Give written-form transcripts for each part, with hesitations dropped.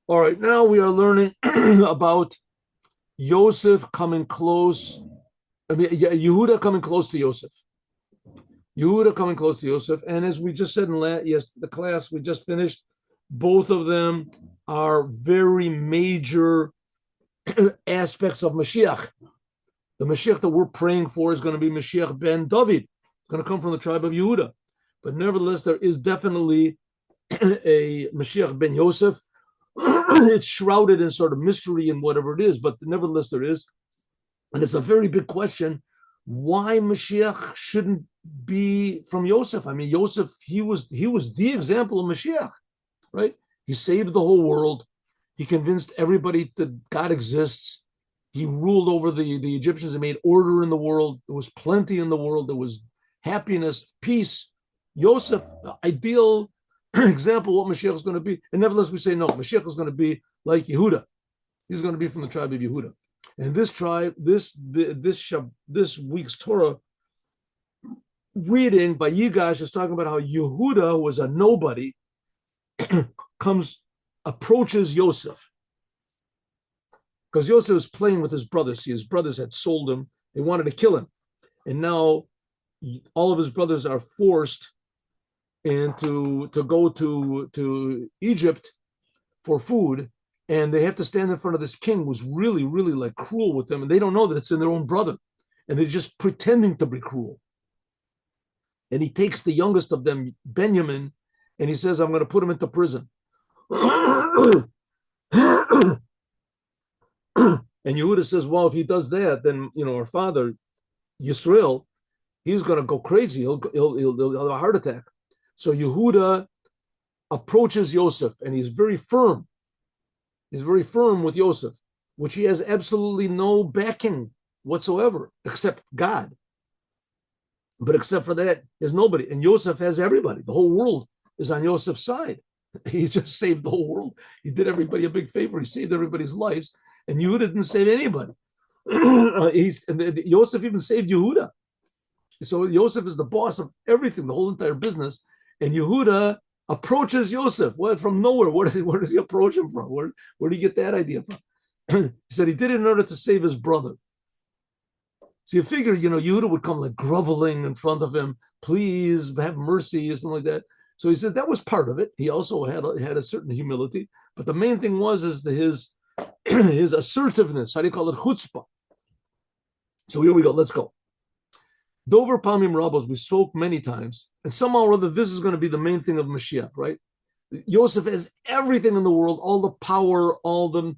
All right, now we are learning about Joseph coming close. I mean, yeah, Yehuda coming close to Joseph. Yehuda coming close to Joseph. And as we just said in the class we just finished, both of them are very major aspects of Mashiach. The Mashiach that we're praying for is going to be Mashiach ben David. It's going to come from the tribe of Yehuda. But nevertheless, there is definitely a Mashiach ben Yosef. It's shrouded in sort of mystery and whatever it is, but nevertheless there is. And it's a very big question why Mashiach shouldn't be from Yosef. I mean, Yosef, he was the example of Mashiach, right? He saved the whole world. He convinced everybody that God exists. He ruled over the Egyptians. He made order in the world. There was plenty in the world. There was happiness, peace. Yosef, the ideal example of what Mashiach is going to be. And nevertheless, we say no, Mashiach is going to be like Yehuda. He's going to be from the tribe of Yehuda. And this tribe, this week's Torah reading by Yigash is talking about how Yehuda was a nobody, approaches Yosef. Because Yosef was playing with his brothers. See, his brothers had sold him. They wanted to kill him. And now all of his brothers are forced to go to Egypt for food. And they have to stand in front of this king who's really, really like cruel with them. And they don't know that it's in their own brother. And they're just pretending to be cruel. And he takes the youngest of them, Benjamin, and he says, I'm going to put him into prison. And Yehuda says, well, if he does that, then, our father, Yisrael, he's going to go crazy. He'll have a heart attack. So Yehuda approaches Yosef, and he's very firm. He's very firm with Yosef, which he has absolutely no backing whatsoever, except God. But except for that, there's nobody. And Yosef has everybody. The whole world is on Yosef's side. He just saved the whole world. He did everybody a big favor. He saved everybody's lives. And Yehuda didn't save anybody. Yosef even saved Yehuda. So Yosef is the boss of everything, the whole entire business. And Yehuda approaches Yosef. Well, from nowhere. Where does he approach him from? Where did he get that idea from? He said he did it in order to save his brother. So you figure, Yehuda would come like groveling in front of him, please have mercy or something like that. So he said that was part of it. He also had a certain humility, but the main thing was his his assertiveness. How do you call it? Chutzpah. So here we go. Let's go. Dover Palmim Rabos, we spoke many times, and somehow or other, this is going to be the main thing of Mashiach, right? Yosef has everything in the world, all the power, all the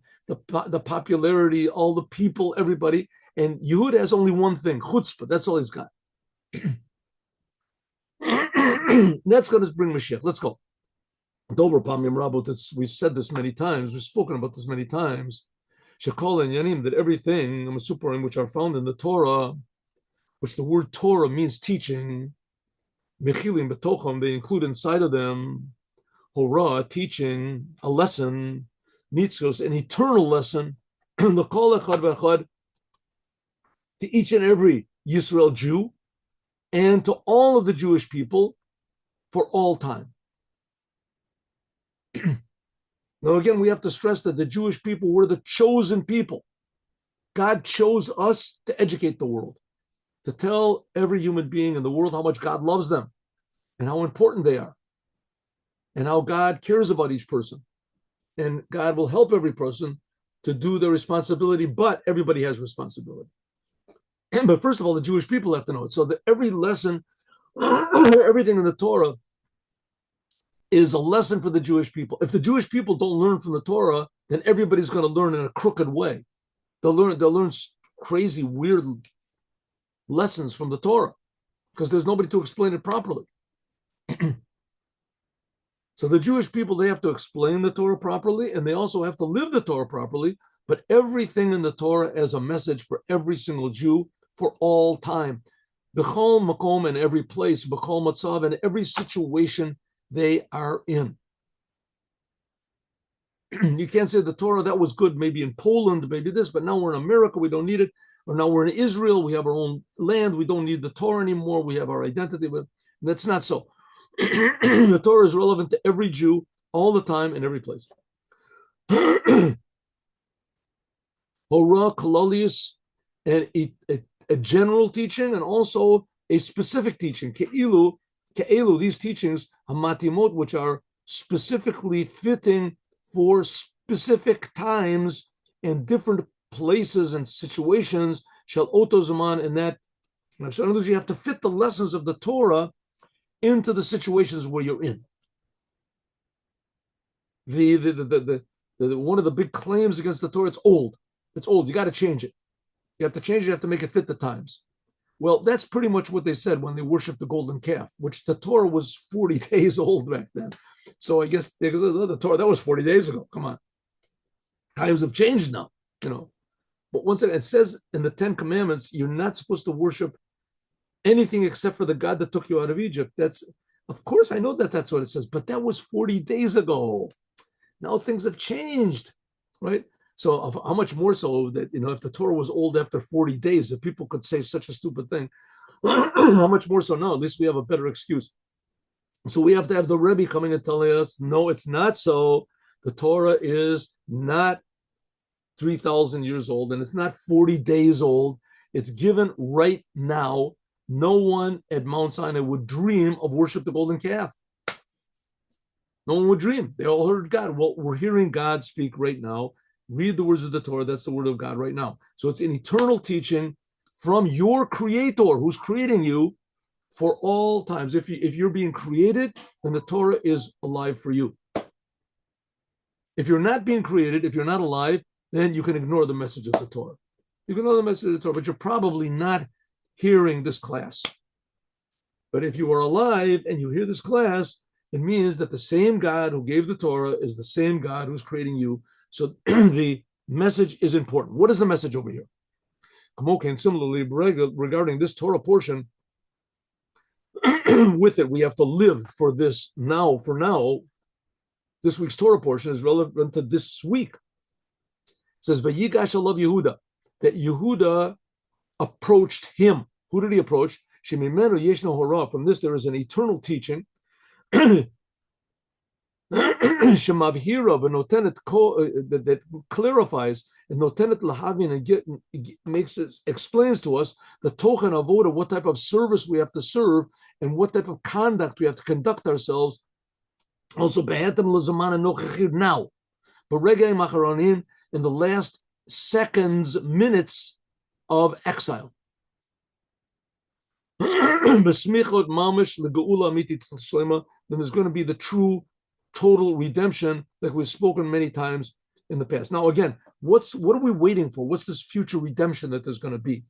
popularity, all the people, everybody. And Yehuda has only one thing, chutzpah. That's all he's got. That's going to bring Mashiach. Let's go. Dover Pamim Rabot, we've said this many times. We've spoken about this many times. Shekol and Yanim, that everything, which are found in the Torah, which the word Torah means teaching, Mechilim betocham, they include inside of them, Horah, teaching, a lesson, Nitzkos, an eternal lesson, L'kol echad v'echad, to each and every Yisrael Jew, and to all of the Jewish people for all time. Now, again, we have to stress that the Jewish people were the chosen people. God chose us to educate the world, to tell every human being in the world how much God loves them and how important they are, and how God cares about each person. And God will help every person to do their responsibility, but everybody has responsibility. But first of all, the Jewish people have to know it. So that every lesson, everything in the Torah is a lesson for the Jewish people. If the Jewish people don't learn from the Torah, then everybody's going to learn in a crooked way. They'll learn crazy, weird lessons from the Torah because there's nobody to explain it properly. So the Jewish people, they have to explain the Torah properly, and they also have to live the Torah properly. But everything in the Torah is a message for every single Jew for all time. B'chol makom, in every place, b'chol matzav, in every situation they are in. You can't say the Torah, that was good maybe in Poland, maybe this, but now we're in America, we don't need it. Or now we're in Israel, we have our own land, we don't need the Torah anymore, we have our identity. But that's not so. The Torah is relevant to every Jew all the time in every place. Hora Kalalius, and a general teaching and also a specific teaching. Ke'ilu, these teachings, hamatimot, which are specifically fitting for specific times and different places and situations, shall otozaman, in that. So in other words, you have to fit the lessons of the Torah into the situations where you're in. One of the big claims against the Torah, it's old. It's old. You got to change it. You have to change it. You have to make it fit the times. Well, that's pretty much what they said when they worshipped the golden calf, which the Torah was 40 days old back then. So I guess they go, oh, the Torah, that was 40 days ago. Come on. Times have changed now, you know. But once again, it says in the 10 Commandments, you're not supposed to worship anything except for the God that took you out of Egypt. That's, of course, I know that that's what it says, but that was 40 days ago. Now things have changed, right? So how much more so that, you know, if the Torah was old after 40 days, that people could say such a stupid thing, how much more so now? At least we have a better excuse. So we have to have the Rebbe coming and telling us, no, it's not so. The Torah is not 3,000 years old and it's not 40 days old. It's given right now. No one at Mount Sinai would dream of worship the golden calf. No one would dream. They all heard God. Well, we're hearing God speak right now. Read the words of the Torah. That's the word of God right now. So it's an eternal teaching from your creator who's creating you for all times. If you're being created, then the Torah is alive for you. If you're not being created, if you're not alive, then you can ignore the message of the Torah. You can ignore the message of the Torah, but you're probably not hearing this class. But if you are alive and you hear this class, it means that the same God who gave the Torah is the same God who's creating you. So the message is important. What is the message over here? And similarly, regarding this Torah portion, with it, we have to live for this now. For now, this week's Torah portion is relevant to this week. It says, Vayigash alav Yehuda, that Yehuda approached him. Who did he approach? Shemimenu yeshno hora. From this, there is an eternal teaching. Shemavhira that clarifies and notenet lahavin and makes it, explains to us the tochen avoda, what type of service we have to serve and what type of conduct we have to conduct ourselves. Also, now, but reggae macharonim, in the last seconds, minutes of exile. Then there's going to be the true total redemption, like we've spoken many times in the past. Now, again, what are we waiting for? What's this future redemption that there's going to be?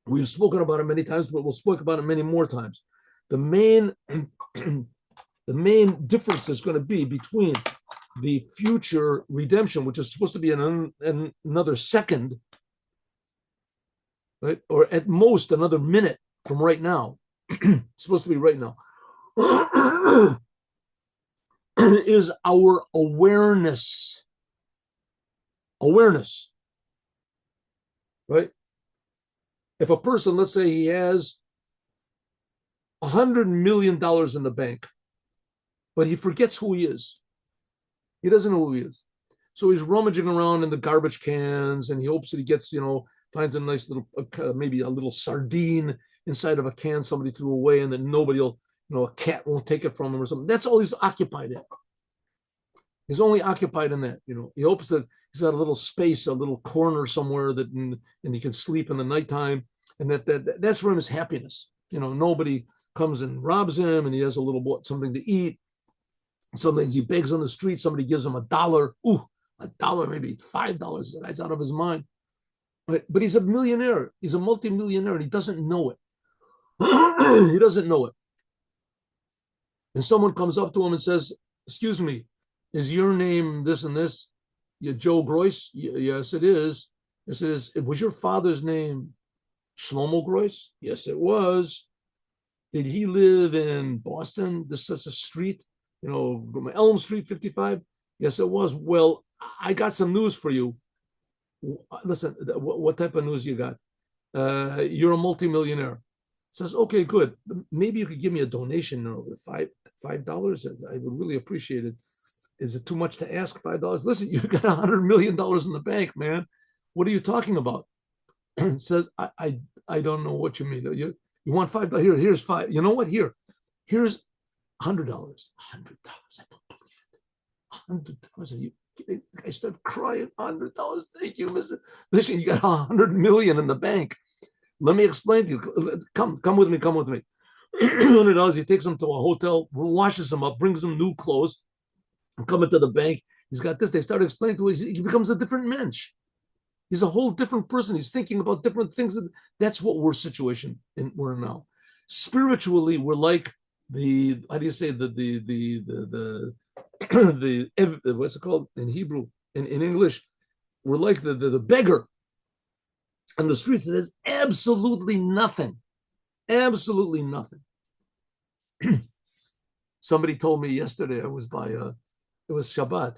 We've spoken about it many times, but we'll speak about it many more times. The main difference is going to be between the future redemption, which is supposed to be in another second, right, or at most another minute from right now. It's supposed to be right now. Is our awareness, right? If a person, let's say he has $100 million in the bank, but he forgets who he is. He doesn't know who he is. So he's rummaging around in the garbage cans and he hopes that he gets, finds a nice little, maybe a little sardine inside of a can somebody threw away and then nobody will, a cat won't take it from him or something. That's all he's occupied in. He's only occupied in that, He hopes that he's got a little space, a little corner somewhere that, and he can sleep in the nighttime, and that's for him his happiness. Nobody comes and robs him, and he has a little something to eat. Sometimes he begs on the street. Somebody gives him $1. Ooh, $1, maybe $5. The guy's out of his mind. Right? But he's a millionaire. He's a multimillionaire, and he doesn't know it. He doesn't know it. And someone comes up to him and says, "Excuse me, is your name this and this? You're Joe Gross?" Yes, it is. Yes, it is. Was your father's name Shlomo Gross? Yes, it was. Did he live in Boston? This is a street, Elm Street 55? Yes, it was. Well, I got some news for you. Listen, what type of news you got? You're a multimillionaire. Says, okay, good. Maybe you could give me a donation of $5. I would really appreciate it. Is it too much to ask $5? Listen, you got $100 million in the bank, man. What are you talking about? Says, I don't know what you mean. You want $5? Here's five. You know what? Here's $100. $100. I don't believe it. $100. I start crying. $100. Thank you, Mister. Listen, you got $100 million in the bank. Let me explain to you. Come with me. Come with me. $100. He takes them to a hotel, washes them up, brings them new clothes, and come into the bank. He's got this. They start explaining to him. He becomes a different mensch. He's a whole different person. He's thinking about different things. That's what we're we're now. Spiritually, we're like the, how do you say, the what's it called in Hebrew, in English? We're like the beggar on the streets that has absolutely nothing. Absolutely nothing. Somebody told me yesterday, it was Shabbat.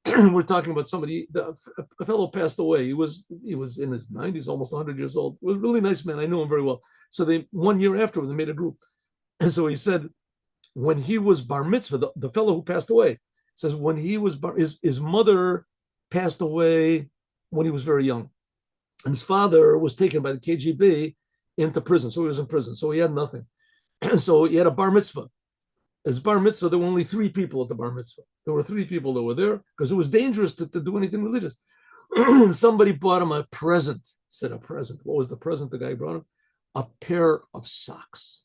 We're talking about somebody, a fellow passed away. He was in his 90s, almost 100 years old. He was a really nice man. I knew him very well. So 1 year after, they made a group. And so he said, when he was bar mitzvah, the fellow who passed away, says when he was his mother passed away when he was very young. And his father was taken by the KGB into prison. So he was in prison. So he had nothing. So he had a bar mitzvah. His bar mitzvah, there were only 3 people at the bar mitzvah. There were 3 people that were there because it was dangerous to do anything religious. Somebody bought him a present. Said a present. What was the present the guy brought him? A pair of socks.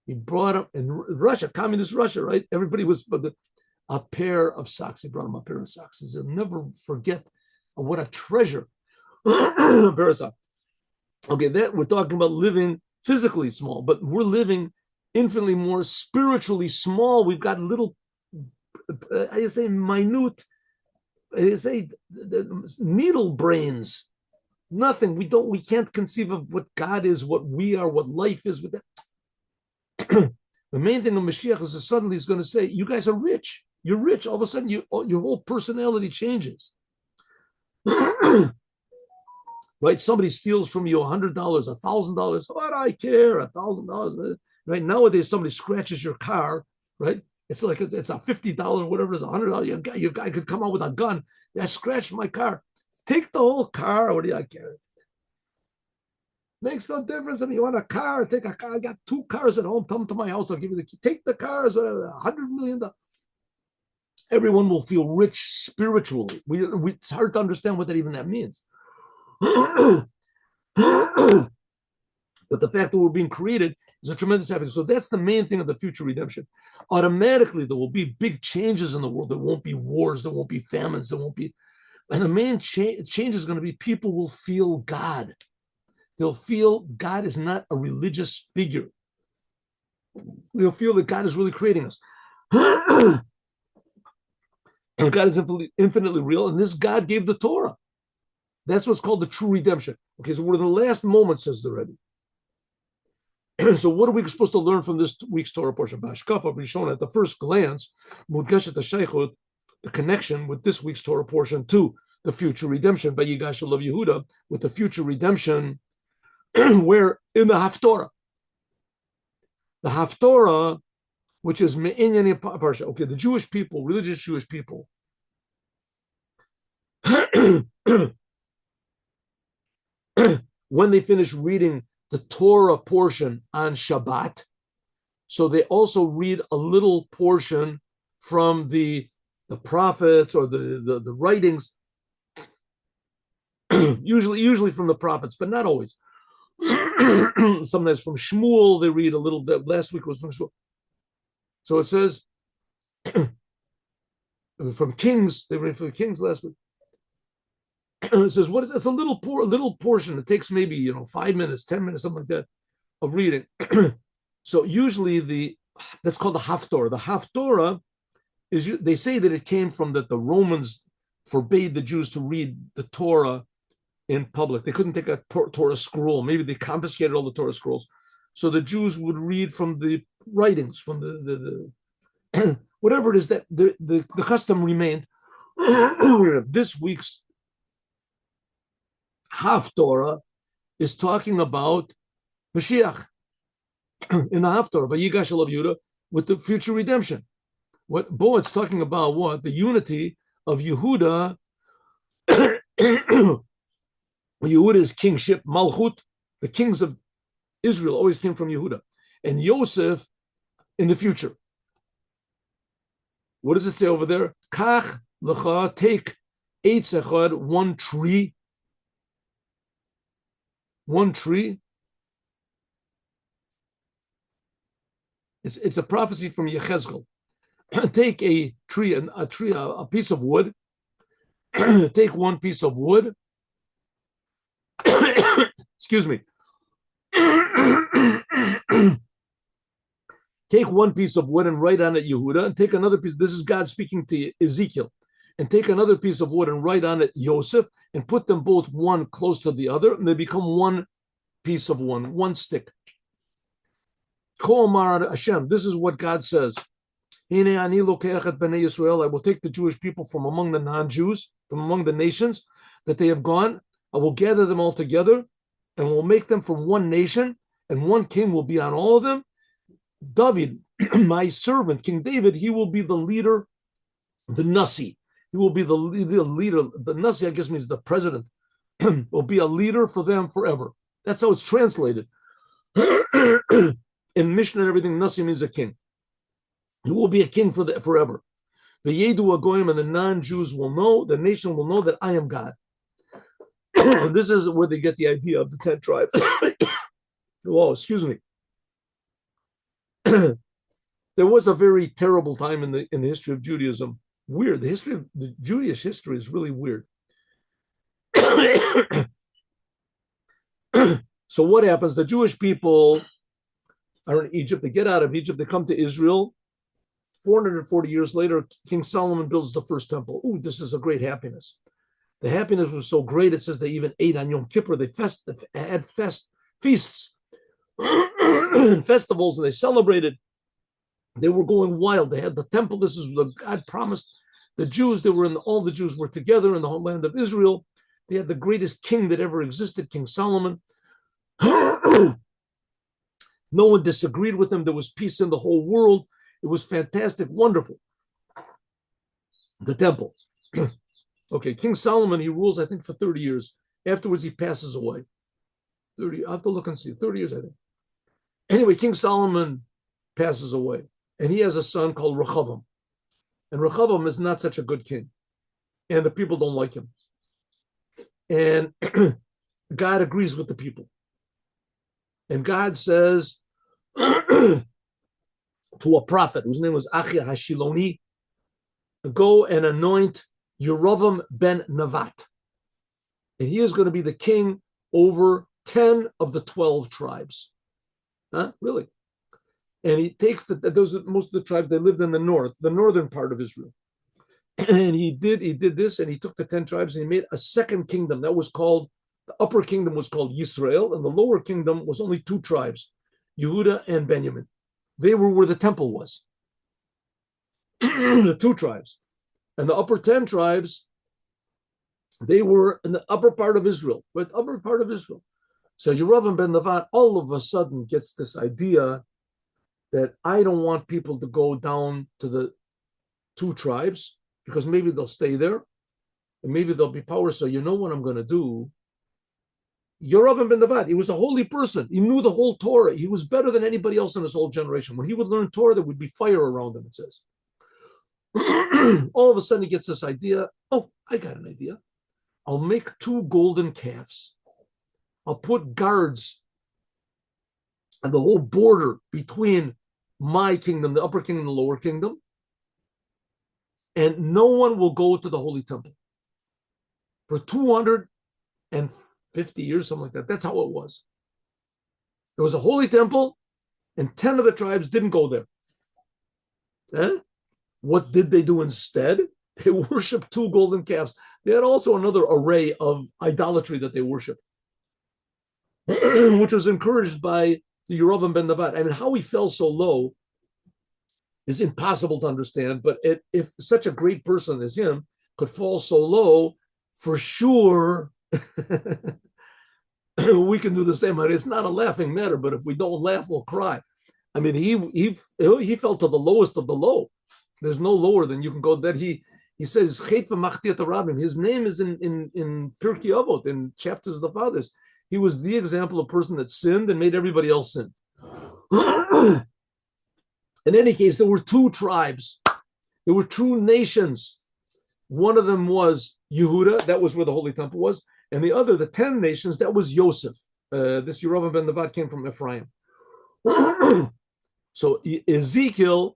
He brought him in Russia, communist Russia, right? Everybody was a pair of socks. He brought him a pair of socks. He said, never forget what a treasure. A pair of socks. Okay, that we're talking about living physically small, but we're living infinitely more spiritually small. We've got little, I say minute, I say needle brains. Nothing. We can't conceive of what God is, what we are, what life is. With that, the main thing of Moshiach is that suddenly he's going to say, "You guys are rich. You're rich." All of a sudden, your whole personality changes. Right? Somebody steals from you $100, $1,000. What do I care? $1,000. Right? Nowadays, somebody scratches your car. Right? It's like it's a $50, whatever it is, $100. Your guy could come out with a gun. I scratched my car. Take the whole car. What do I care? Makes no difference. If you want a car, take a car. I got 2 cars at home. Come to my house. I'll give you the key. Take the cars. Whatever. $100 million. Everyone will feel rich spiritually. It's hard to understand what that means. But the fact that we're being created is a tremendous happiness. So that's the main thing of the future redemption. Automatically, there will be big changes in the world. There won't be wars. There won't be famines. There won't be. And the main change is going to be people will feel God. They'll feel God is not a religious figure. They'll feel that God is really creating us. And God is infinitely real. And this God gave the Torah. That's what's called the true redemption. Okay, so we're in the last moment, says the Rebbe. So what are we supposed to learn from this week's Torah portion? Bashkafa, we've shown at the first glance, the connection with this week's Torah portion to the future redemption by Yigash of Yehuda, with the future redemption, where in the Haftorah. The Haftorah, which is Me'inyan Parsha. Okay, the Jewish people, religious Jewish people, when they finish reading the Torah portion on Shabbat, so they also read a little portion from the prophets or the writings, usually from the prophets, but not always. Sometimes from Shmuel, they read a little bit. Last week was from Shmuel. So it says, from Kings, they read from Kings last week. It says, what is it's a little portion. It takes maybe 5 minutes, 10 minutes, something like that, of reading. So usually that's called the Haftorah. The Haftorah is, they say that it came from that the Romans forbade the Jews to read the Torah in public. They couldn't take a Torah scroll. Maybe they confiscated all the Torah scrolls. So the Jews would read from the writings, from the whatever it is that the custom remained. This week's Haftorah is talking about Moshiach in the Haftorah, Vayigash Elav Yehuda, with the future redemption. What? Bo, it's talking about what? The unity of Yehuda. Yehuda's kingship, Malchut, the kings of Israel always came from Yehuda. And Joseph in the future. What does it say over there? Kach lecha, take eitz echad, one tree. One tree. It's a prophecy from Yechezkel. Take a tree, a piece of wood. Take one piece of wood. Excuse me. Take one piece of wood and write on it Yehuda, and take another piece. This is God speaking to Ezekiel. And take another piece of wood and write on it Joseph, and put them both one close to the other, and they become one piece of one stick. Hashem, this is what God says. I will take the Jewish people from among the non-Jews, from among the nations that they have gone. I will gather them all together, and will make them from one nation, and one king will be on all of them. David, my servant, King David, he will be the leader, the Nasi. He will be the leader. The Nasi, I guess, means the president. Will be a leader for them forever. That's how it's translated. In Mishnah and everything, Nasi means a king. He will be a king forever. The Yedu Agoyim and the non-Jews will know, the nation will know that I am God. This is where they get the idea of the 10 tribes. Whoa, excuse me. There was a very terrible time in the history of Judaism. Weird. The Jewish history is really weird. So what happens? The Jewish people are in Egypt. They get out of Egypt. They come to Israel. 440 years later, King Solomon builds the first temple. Ooh, this is a great happiness. The happiness was so great, it says they even ate on Yom Kippur. They had feasts and festivals, and they celebrated. They were going wild. They had the temple. This is what God promised the Jews. All the Jews were together in the whole land of Israel. They had the greatest king that ever existed, King Solomon. No one disagreed with him. There was peace in the whole world. It was fantastic, wonderful. The temple. Okay, King Solomon, he rules, I think, for 30 years. Afterwards, he passes away. 30, I have to look and see. 30 years, I think. Anyway, King Solomon passes away. And he has a son called Rehoboam. And Rehoboam is not such a good king. And the people don't like him. And God agrees with the people. And God says to a prophet whose name was Achia Hashiloni, go and anoint Yerovam ben Nevat. And he is going to be the king over 10 of the 12 tribes. Huh? Really? And he takes most of the tribes, they lived in the northern part of Israel. And he did this, and he took the 10 tribes and he made a second kingdom that was called, the upper kingdom was called Yisrael, and the lower kingdom was only 2 tribes, Yehuda and Benjamin. They were where the temple was. The 2 tribes. And the upper 10 tribes, they were in the upper part of Israel, So Yerovam ben Nevat all of a sudden gets this idea that I don't want people to go down to the 2 tribes because maybe they'll stay there and maybe there'll be power. So you know what I'm going to do? Yerovam ben Nevat, he was a holy person. He knew the whole Torah. He was better than anybody else in his whole generation. When he would learn Torah, there would be fire around him, it says. All of a sudden he gets this idea. Oh, I got an idea. I'll make 2 golden calves. I'll put guards and the whole border between my kingdom, the upper kingdom, the lower kingdom. And no one will go to the Holy Temple. For 250 years, something like that. That's how it was. There was a Holy Temple, and 10 of the tribes didn't go there. What did they do instead? They worshiped 2 golden calves. They had also another array of idolatry that they worshiped, which was encouraged by the Yerovam ben Nevat. I mean, how he fell so low is impossible to understand, but if such a great person as him could fall so low, for sure, we can do the same. I mean, it's not a laughing matter, but if we don't laugh, we'll cry. I mean, he fell to the lowest of the low. There's no lower than you can go. That he says Chet v'machtiat Rabbim. His name is in Pirkei Avot, in chapters of the fathers. He was the example of a person that sinned and made everybody else sin. In any case, there were two tribes. There were two nations. One of them was Yehuda, that was where the Holy Temple was, and the other, the 10 nations, that was Josef. This Yerovam ben Nevat came from Ephraim. So Ezekiel,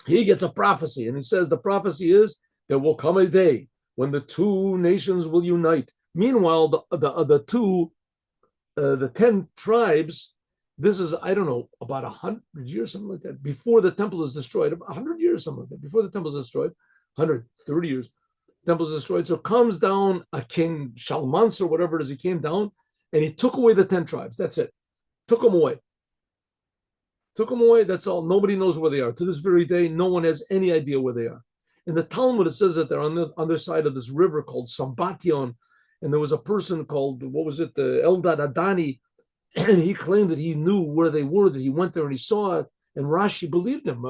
he gets a prophecy, and he says the prophecy is there will come a day when the two nations will unite. Meanwhile, the 10 tribes, this is, I don't know, about 100 years, something like that, before the temple is destroyed, 100 years, something like that, before the temple is destroyed, 130 years, the temple is destroyed. So comes down a king, Shalmaneser, whatever it is, he came down, and he took away the 10 tribes. That's it. Took them away. Took them away, that's all. Nobody knows where they are. To this very day, no one has any idea where they are. In the Talmud, it says that they're on the other side of this river called Sambatyon, and there was a person called, what was it, the Eldad Adani, and he claimed that he knew where they were, that he went there and he saw it, and Rashi believed him.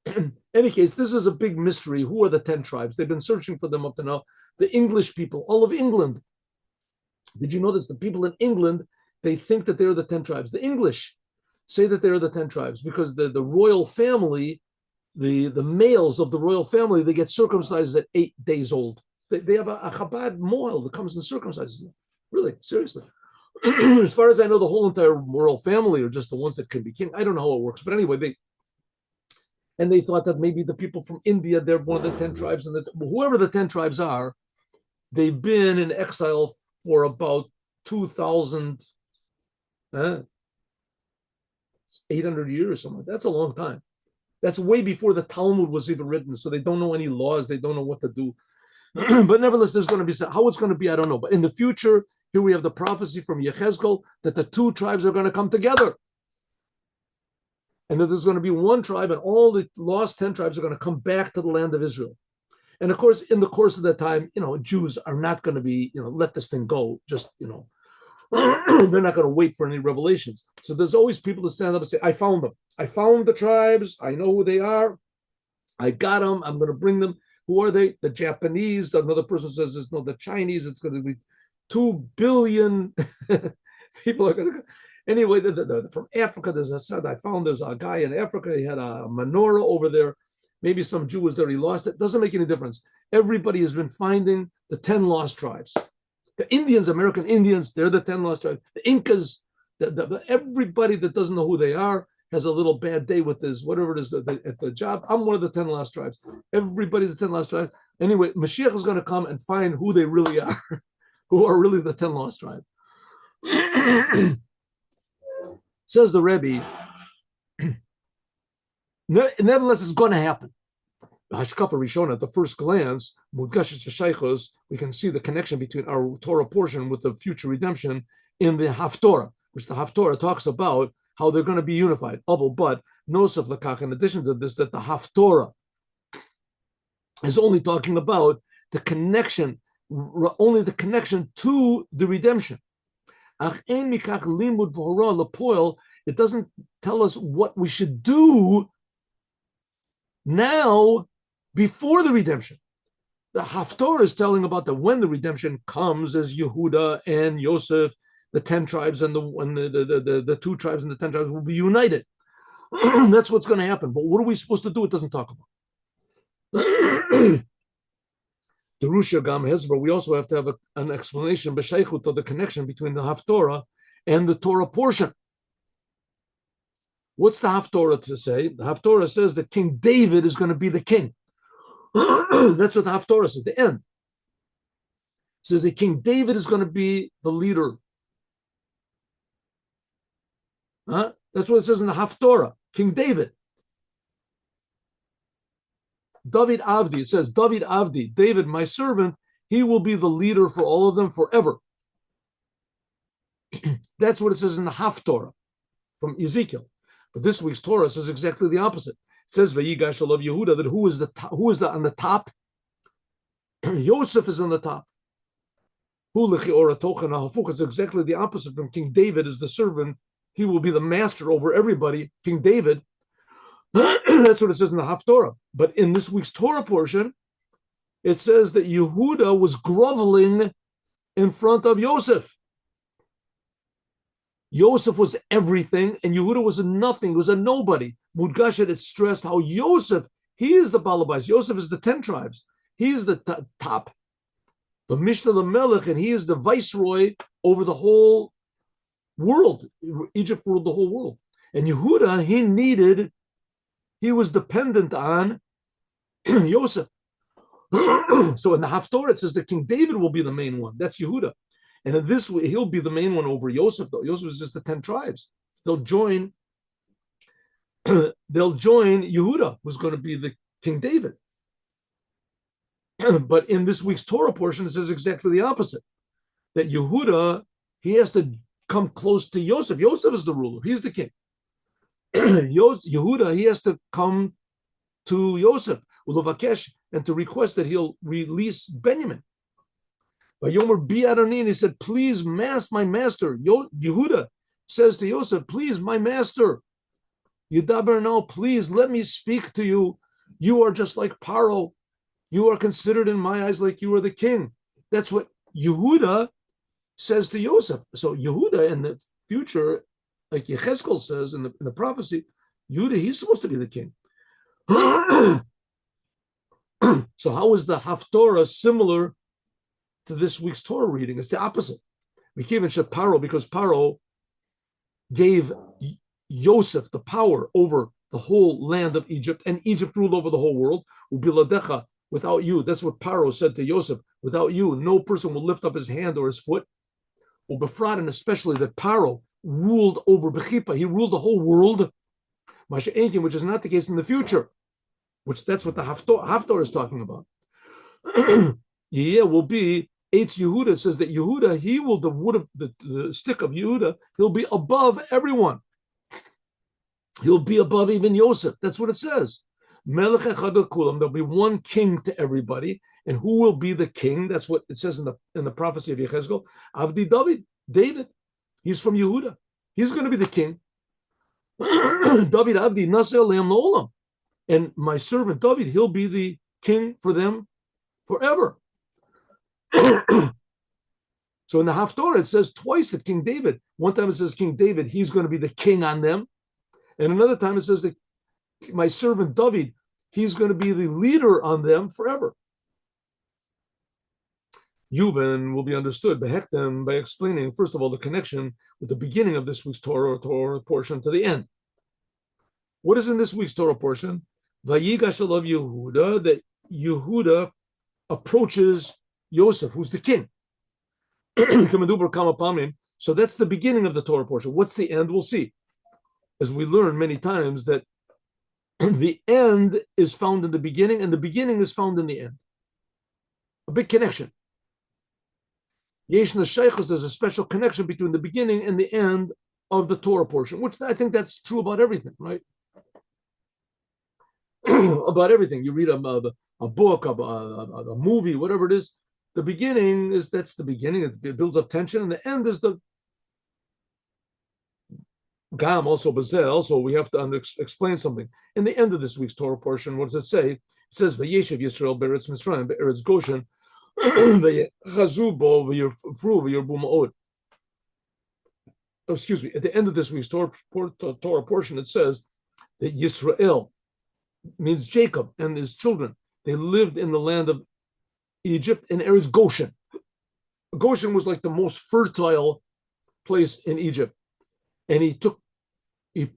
In any case, this is a big mystery. Who are the 10 tribes? They've been searching for them up to now. The English people, all of England. Did you notice the people in England, they think that they're the 10 tribes. The English say that they're the 10 tribes because the royal family, the males of the royal family, they get circumcised at 8 days old. They have a Chabad mohel that comes and circumcises them. Really, seriously. As far as I know, the whole entire royal family are just the ones that can be king. I don't know how it works, but anyway, they thought that maybe the people from India, they're one of the 10 tribes, and whoever the 10 tribes are, they've been in exile for about 2,800 years, something like that. That's a long time. That's way before the Talmud was even written, so they don't know any laws, they don't know what to do. But nevertheless, there's going to be, how it's going to be, I don't know. But in the future, here we have the prophecy from Yechezkel that the two tribes are going to come together. And that there's going to be one tribe, and all the lost 10 tribes are going to come back to the land of Israel. And of course, in the course of that time, Jews are not going to be, let this thing go. Just, they're not going to wait for any revelations. So there's always people to stand up and say, I found them. I found the tribes. I know who they are. I got them. I'm going to bring them. Who are they? The Japanese. Another person says it's the Chinese. It's going to be 2 billion people are going to go. Anyway, from Africa, there's a guy in Africa. He had a menorah over there. Maybe some Jew was there. He lost it. Doesn't make any difference. Everybody has been finding the 10 lost tribes. The Indians, American Indians, they're the 10 lost tribes. The Incas, everybody that doesn't know who they are has a little bad day with this, whatever it is at the job. I'm one of the 10 lost tribes. Everybody's the 10 lost tribes. Anyway, Moshiach is going to come and find who they really are, who are really the 10 lost tribes. Says the Rebbe, nevertheless, it's going to happen. Hashkafa Rishon, at the first glance, we can see the connection between our Torah portion with the future redemption in the Haftorah, which the Haftorah talks about how they're going to be unified. But Nosef Lakach, in addition to this, that the Haftorah is only talking about the connection, only the connection to the redemption. It doesn't tell us what we should do now before the redemption. The Haftorah is telling about when the redemption comes as Yehuda and Josef, the 10 tribes and the 2 tribes and the 10 tribes will be united. That's what's going to happen. But what are we supposed to do? It doesn't talk about. The Rusha Gam Hezbollah, we also have to have an explanation, b'sheichut, of the connection between the Haftorah and the Torah portion. What's the Haftorah to say? The Haftorah says that King David is going to be the king. That's what the Haftorah says, the end. It says that King David is going to be the leader. That's what it says in the Haftorah, King David. David Avdi, it says, David Avdi, David, my servant, he will be the leader for all of them forever. That's what it says in the Haftorah from Ezekiel. But this week's Torah says exactly the opposite. It says, Vayigash of Yehuda, that who is on the top? Joseph is on the top. It's exactly the opposite from King David is the servant. He will be the master over everybody. King David, That's what it says in the Haftorah. But in this week's Torah portion, it says that Yehuda was groveling in front of Joseph. Joseph was everything, and Yehuda was a nothing. He was a nobody. Mudgashet, it stressed how Joseph, he is the Balabais. Joseph is the 10 tribes. He is the top. The Mishnah the Melech, and he is the viceroy over the whole world. Egypt ruled the whole world. And Yehuda, he was dependent on Joseph. So in the Haftorah, it says that King David will be the main one. That's Yehuda. And in this way, he'll be the main one over Joseph, though. Joseph is just the 10 tribes. They'll join Yehuda, who's going to be the King David. But in this week's Torah portion, it says exactly the opposite. That Yehuda, he has to come close to Joseph. Joseph is the ruler. He's the king. Yehuda, he has to come to Joseph, Lubavitcher, and to request that he'll release Benjamin. But Yomer Bi Adonin, he said, please, my master. Yehuda says to Joseph, please, my master. Yudaber, now, please, let me speak to you. You are just like Paro. You are considered in my eyes like you are the king. That's what Yehuda says to Joseph. So Yehuda in the future, like Yechezkel says in the prophecy, Yehuda, he's supposed to be the king. So how is the Haftorah similar to this week's Torah reading? It's the opposite. We came in Paro because Paro gave Joseph the power over the whole land of Egypt, and Egypt ruled over the whole world. Ubiladecha, without you, that's what Paro said to Joseph, without you, no person will lift up his hand or his foot. Ubefrat, and especially that Paro ruled over Bechipa, he ruled the whole world, which is not the case in the future, which that's what the Haftorah is talking about. Yeah, will be Eitz Yehuda. It says that Yehuda, he will, the wood of the stick of Yehuda, he'll be above everyone. He'll be above even Joseph. That's what it says. Melech echad kulam. There'll be one king to everybody, and who will be the king? That's what it says in the prophecy of Yechezkel. Avdi David. He's from Yehuda. He's going to be the king. David Avdi Naseh Le'am Lo'olam, and my servant David, he'll be the king for them forever. So in the Haftorah, it says twice that King David. One time it says King David, he's going to be the king on them. And another time it says that my servant David, he's going to be the leader on them forever. Yuvan will be understood by Hektem by explaining, first of all, the connection with the beginning of this week's Torah portion to the end. What is in this week's Torah portion? Vayigash alav Yehuda, that Yehuda approaches Joseph, who's the king. So that's the beginning of the Torah portion. What's the end? We'll see. As we learn many times that the end is found in the beginning and the beginning is found in the end. A big connection. Yesh Nashaychos, there's a special connection between the beginning and the end of the Torah portion, which I think that's true about everything, right? About everything. You read a book, a movie, whatever it is. The beginning that's the beginning. It builds up tension, and the end is the Gam, also Bazel. Also, we have to explain something. In the end of this week's Torah portion, what does it say? It says, Vayeshev Yisrael be'eretz Mitzrayim, be'eretz Goshen, v'yechazu bo v'yirfru v'yirbu ma'od. Excuse me. At the end of this week's Torah portion, it says that Yisrael means Jacob and his children. They lived in the land of Egypt and Eretz Goshen. Goshen was like the most fertile place in Egypt. And he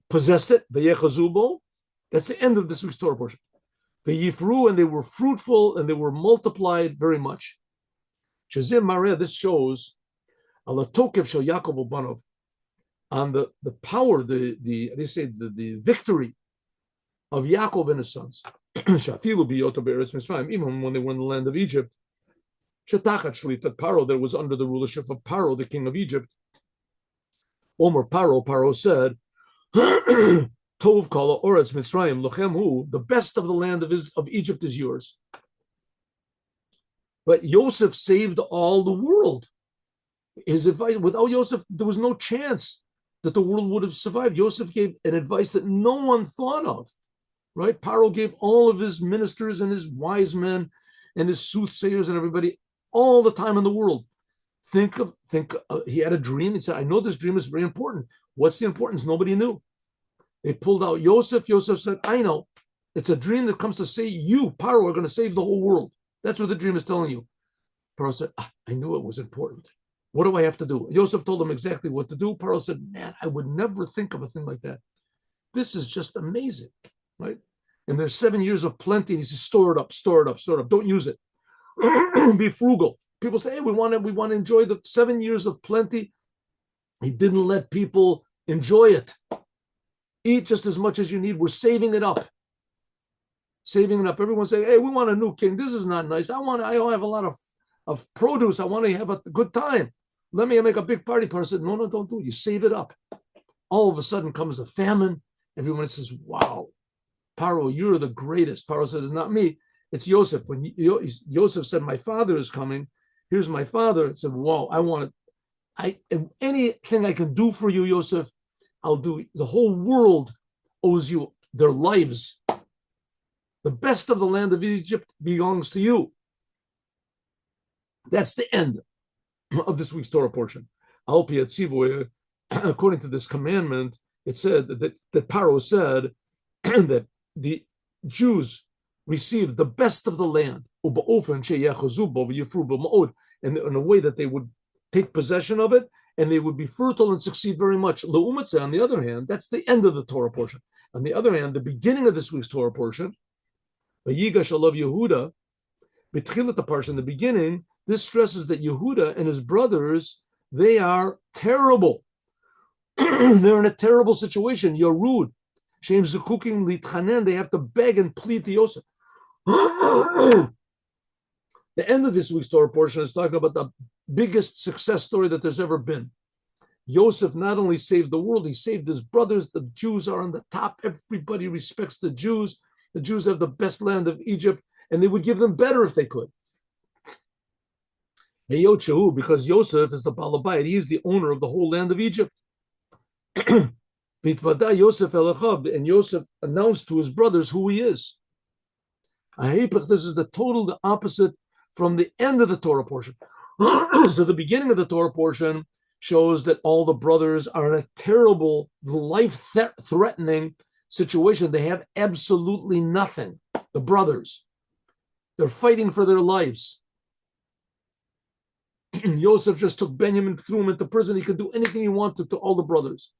possessed it. That's the end of this week's Torah portion. And they were fruitful and they were multiplied very much. This shows on the power, the victory of Yaakov and his sons. Even when they were in the land of Egypt, Paro, that was under the rulership of Paro, the king of Egypt. Omer Paro said, Tov kala oretz Mitzrayim lochem hu, the best of the land of Egypt is yours. But Joseph saved all the world. His advice, without Joseph, there was no chance that the world would have survived. Joseph gave an advice that no one thought of. right? Paro gave all of his ministers and his wise men and his soothsayers and everybody all the time in the world. He had a dream. He said, I know this dream is very important. What's the importance? Nobody knew. They pulled out Joseph. Joseph said, I know. It's a dream that comes to say you, Paro, are going to save the whole world. That's what the dream is telling you. Paro said, I knew it was important. What do I have to do? Joseph told him exactly what to do. Paro said, man, I would never think of a thing like that. This is just amazing, right? And there's 7 years of plenty. And he says, store it up, store it up, store it up. Don't use it. Be frugal. People say, hey, we want to enjoy the 7 years of plenty. He didn't let people enjoy it. Eat just as much as you need. We're saving it up. Saving it up. Everyone's saying, hey, we want a new king. This is not nice. I don't have a lot of produce. I want to have a good time. Let me make a big party. Paro said, no, don't do it. You save it up. All of a sudden comes a famine. Everyone says, wow, Paro, you're the greatest. Paro says, it's not me. It's Joseph. When Joseph said, my father is coming, here's my father. It said, wow, anything I can do for you, Joseph, I'll do. The whole world owes you their lives. The best of the land of Egypt belongs to you. That's the end of this week's Torah portion. According to this commandment, it said that Paro said that the Jews received the best of the land, and in a way that they would take possession of it, and they would be fertile and succeed very much. On the other hand, that's the end of the Torah portion. On the other hand, the beginning of this week's Torah portion, Vayigash alav Yehuda, B'tchilat the parsha, in the beginning, this stresses that Yehuda and his brothers, they are terrible. They're in a terrible situation. Yarud, Shem Zukukim Litchanen, they have to beg and plead to Yosef. The end of this week's Torah portion is talking about the biggest success story that there's ever been. Joseph not only saved the world, he saved his brothers. The Jews are on the top. Everybody respects the Jews. The Jews have the best land of Egypt, and they would give them better if they could. Because Joseph is the Balabait, he's the owner of the whole land of Egypt. Yosef and Joseph announced to his brothers who he is. This is the opposite from the end of the Torah portion. So the beginning of the Torah portion shows that all the brothers are in a terrible, life-threatening situation. They have absolutely nothing. The brothers, they're fighting for their lives. Joseph just took Benjamin, threw him into prison. He could do anything he wanted to all the brothers.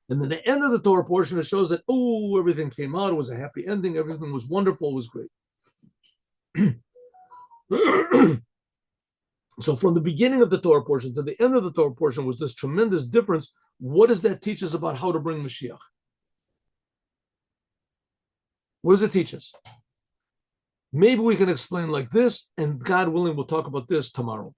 And then the end of the Torah portion, it shows that, everything came out. It was a happy ending. Everything was wonderful. It was great. So from the beginning of the Torah portion to the end of the Torah portion was this tremendous difference. What does that teach us about how to bring Mashiach? What does it teach us? Maybe we can explain like this, and God willing, we'll talk about this tomorrow.